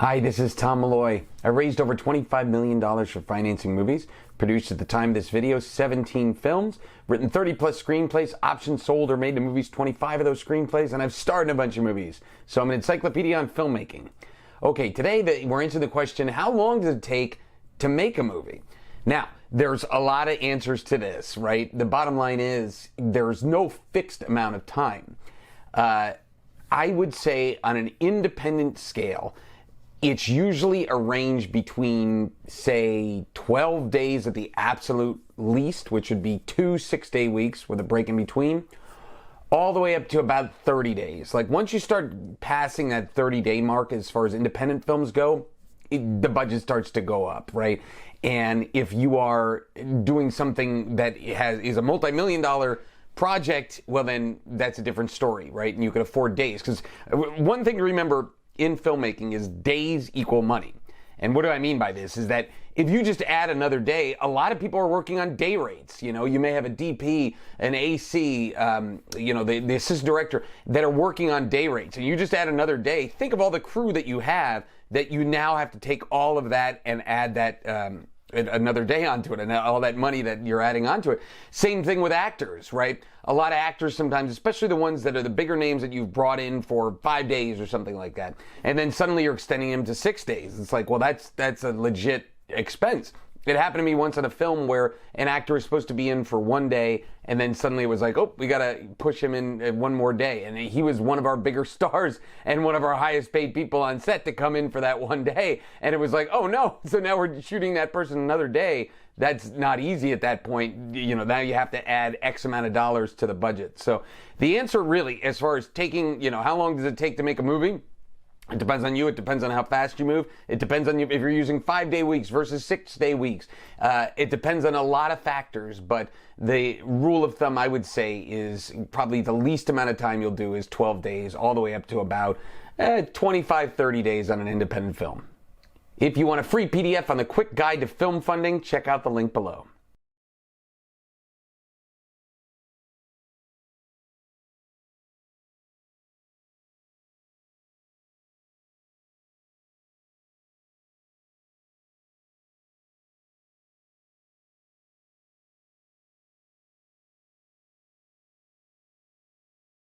Hi, this is Tom Malloy. I raised over $25 million for financing movies, produced at the time of this video 17 films, written 30 plus screenplays, options sold or made to movies 25 of those screenplays, and I've starred in a bunch of movies. So I'm an encyclopedia on filmmaking. Okay, today we're answering the question, how long does it take to make a movie? Now, there's a lot of answers to this, right? The bottom line is there's no fixed amount of time. I would say on an independent scale, it's usually a range between, say, 12 days at the absolute least, which would be 2 6-day weeks with a break in between, all the way up to about 30 days. Like once you start passing that 30-day mark as far as independent films go, the budget starts to go up, right? And if you are doing something that is a multi-million-dollar project, well then that's a different story, right? And you can afford days. Because one thing to remember in filmmaking is days equal money. And what do I mean by this is that if you just add another day, a lot of people are working on day rates. You know, you may have a DP, an AC, the assistant director that are working on day rates. And you just add another day. Think of all the crew that you have that you now have to take all of that and add that another day onto it and all that money that you're adding onto it. Same thing with actors, right? A lot of actors sometimes, especially the ones that are the bigger names that you've brought in for 5 days or something like that. And then suddenly you're extending them to 6 days. It's like, well, that's a legit expense. It happened to me once on a film where an actor was supposed to be in for 1 day, and then suddenly it was like, oh, we got to push him in 1 more day. And he was one of our bigger stars and one of our highest paid people on set to come in for that 1 day. And it was like, oh no, so now we're shooting that person another day. That's not easy at that point. You know, now you have to add X amount of dollars to the budget. So the answer really, as far as taking, how long does it take to make a movie? It depends on you. It depends on how fast you move. It depends on you if you're using 5-day weeks versus 6-day weeks. It depends on a lot of factors, but the rule of thumb I would say is probably the least amount of time you'll do is 12 days all the way up to about 25, 30 days on an independent film. If you want a free PDF on the quick guide to film funding, check out the link below.